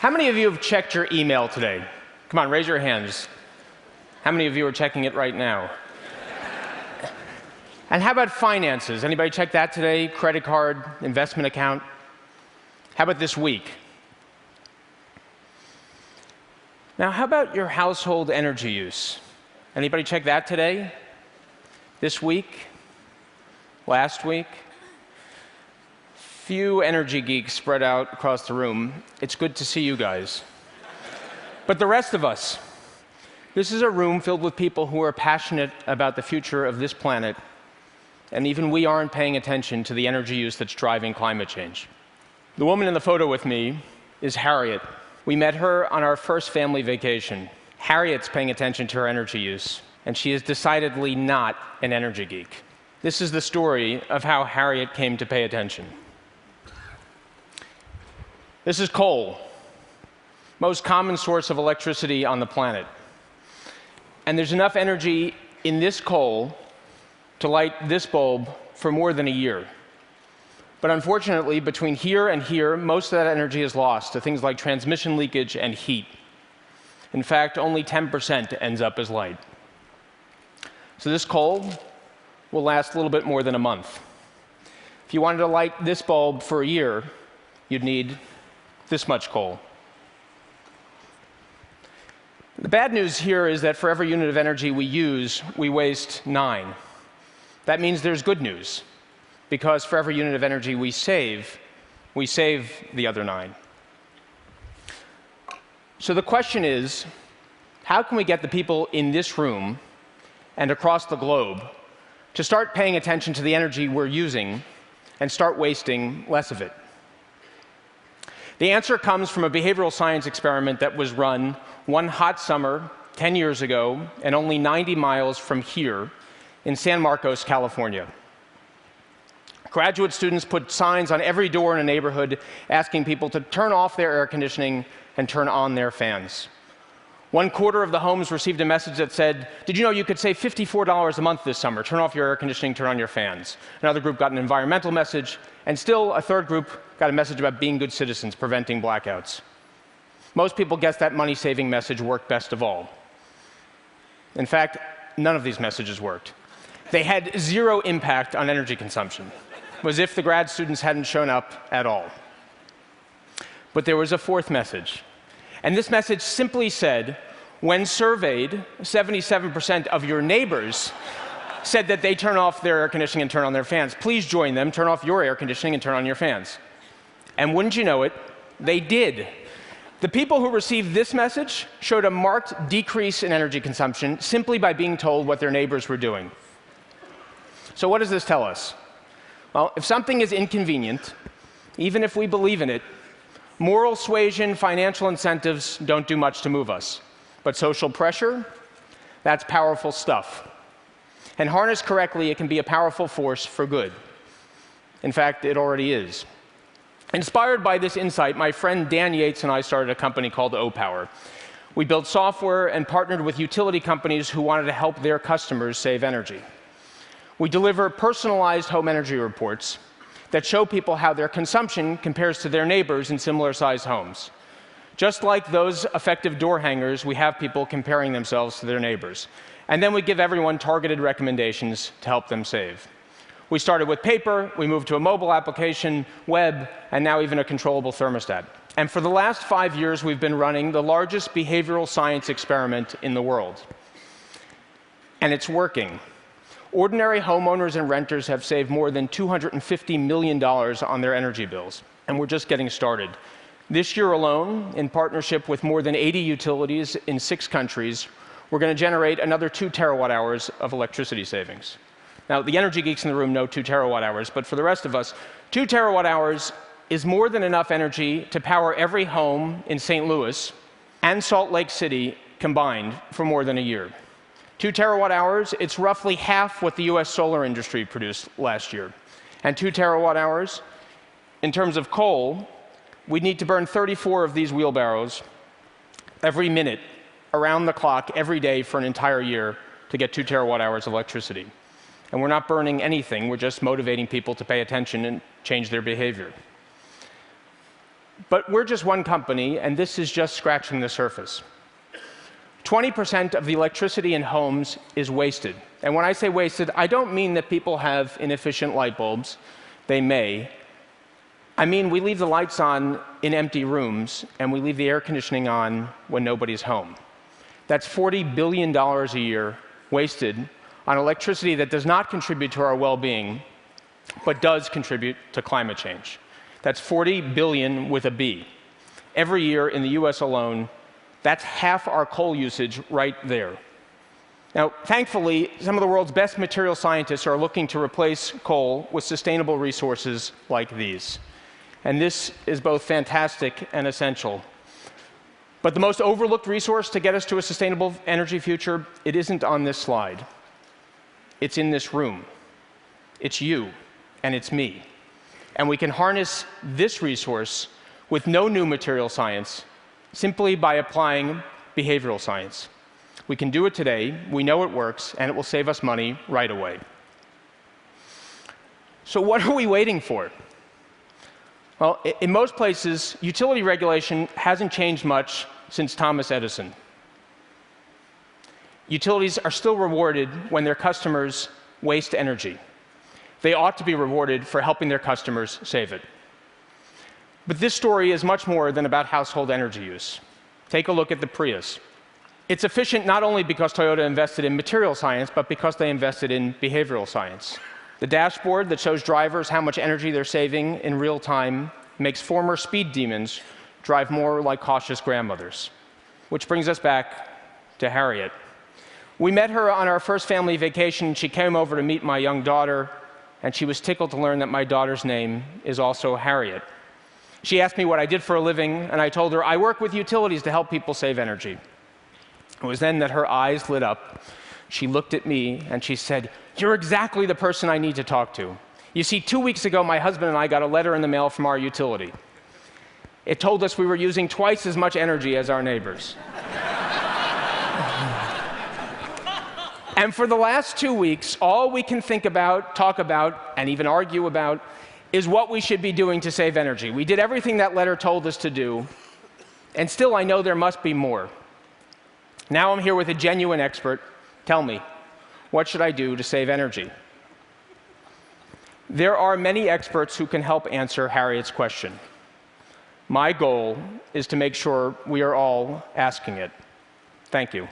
How many of you have checked your email today? Come on, raise your hands. How many of you are checking it right now? And how about finances? Anybody check that today? Credit card, investment account? How about this week? Now, how about your household energy use? Anybody check that today? This week? Last week? Few energy geeks spread out across the room. It's good to see you guys. But the rest of us, this is a room filled with people who are passionate about the future of this planet, and even we aren't paying attention to the energy use that's driving climate change. The woman in the photo with me is Harriet. We met her on our first family vacation. Harriet's paying attention to her energy use, and she is decidedly not an energy geek. This is the story of how Harriet came to pay attention. This is coal, most common source of electricity on the planet. And there's enough energy in this coal to light this bulb for more than a year. But unfortunately, between here and here, most of that energy is lost to things like transmission leakage and heat. In fact, only 10% ends up as light. So this coal will last a little bit more than a month. If you wanted to light this bulb for a year, you'd need this much coal. The bad news here is that for every unit of energy we use, we waste 9. That means there's good news, because for every unit of energy we save the other 9. So the question is, how can we get the people in this room and across the globe to start paying attention to the energy we're using and start wasting less of it? The answer comes from a behavioral science experiment that was run one hot summer 10 years ago and only 90 miles from here in San Marcos, California. Graduate students put signs on every door in a neighborhood asking people to turn off their air conditioning and turn on their fans. 1/4 of the homes received a message that said, "Did you know you could save $54 a month this summer? Turn off your air conditioning, turn on your fans." Another group got an environmental message, and still a third group got a message about being good citizens, preventing blackouts. Most people guessed that money-saving message worked best of all. In fact, none of these messages worked. They had zero impact on energy consumption. It was as if the grad students hadn't shown up at all. But there was a fourth message. And this message simply said, when surveyed, 77% of your neighbors said that they turn off their air conditioning and turn on their fans. Please join them, turn off your air conditioning and turn on your fans. And wouldn't you know it, they did. The people who received this message showed a marked decrease in energy consumption simply by being told what their neighbors were doing. So what does this tell us? Well, if something is inconvenient, even if we believe in it, moral suasion, financial incentives don't do much to move us. But social pressure, that's powerful stuff. And harnessed correctly, it can be a powerful force for good. In fact, it already is. Inspired by this insight, my friend Dan Yates and I started a company called O-Power. We built software and partnered with utility companies who wanted to help their customers save energy. We deliver personalized home energy reports that show people how their consumption compares to their neighbors in similar-sized homes. Just like those effective door hangers, we have people comparing themselves to their neighbors. And then we give everyone targeted recommendations to help them save. We started with paper, we moved to a mobile application, web, and now even a controllable thermostat. And for the last 5 years, we've been running the largest behavioral science experiment in the world. And it's working. Ordinary homeowners and renters have saved more than $250 million on their energy bills, and we're just getting started. This year alone, in partnership with more than 80 utilities in 6 countries, we're going to generate another 2 terawatt-hours of electricity savings. Now, the energy geeks in the room know 2 terawatt-hours, but for the rest of us, 2 terawatt-hours is more than enough energy to power every home in St. Louis and Salt Lake City combined for more than a year. 2 terawatt-hours, it's roughly half what the US solar industry produced last year. And 2 terawatt-hours, in terms of coal, we need to burn 34 of these wheelbarrows every minute, around the clock, every day for an entire year to get 2 terawatt-hours of electricity. And we're not burning anything, we're just motivating people to pay attention and change their behavior. But we're just one company, and this is just scratching the surface. 20% of the electricity in homes is wasted. And when I say wasted, I don't mean that people have inefficient light bulbs. They may. I mean we leave the lights on in empty rooms, and we leave the air conditioning on when nobody's home. That's $40 billion a year wasted on electricity that does not contribute to our well-being, but does contribute to climate change. That's 40 billion with a B. Every year in the US alone, that's half our coal usage right there. Now, thankfully, some of the world's best material scientists are looking to replace coal with sustainable resources like these. And this is both fantastic and essential. But the most overlooked resource to get us to a sustainable energy future, it isn't on this slide. It's in this room. It's you, and it's me. And we can harness this resource with no new material science, simply by applying behavioral science. We can do it today, we know it works, and it will save us money right away. So what are we waiting for? Well, in most places, utility regulation hasn't changed much since Thomas Edison. Utilities are still rewarded when their customers waste energy. They ought to be rewarded for helping their customers save it. But this story is much more than about household energy use. Take a look at the Prius. It's efficient not only because Toyota invested in material science, but because they invested in behavioral science. The dashboard that shows drivers how much energy they're saving in real time makes former speed demons drive more like cautious grandmothers. Which brings us back to Harriet. We met her on our first family vacation. She came over to meet my young daughter, and she was tickled to learn that my daughter's name is also Harriet. She asked me what I did for a living, and I told her I work with utilities to help people save energy. It was then that her eyes lit up. She looked at me and she said, "You're exactly the person I need to talk to. You see, 2 weeks ago, my husband and I got a letter in the mail from our utility. It told us we were using twice as much energy as our neighbors." And for the last 2 weeks, all we can think about, talk about, and even argue about is what we should be doing to save energy. We did everything that letter told us to do, and still I know there must be more. Now I'm here with a genuine expert. Tell me, what should I do to save energy? There are many experts who can help answer Harriet's question. My goal is to make sure we are all asking it. Thank you.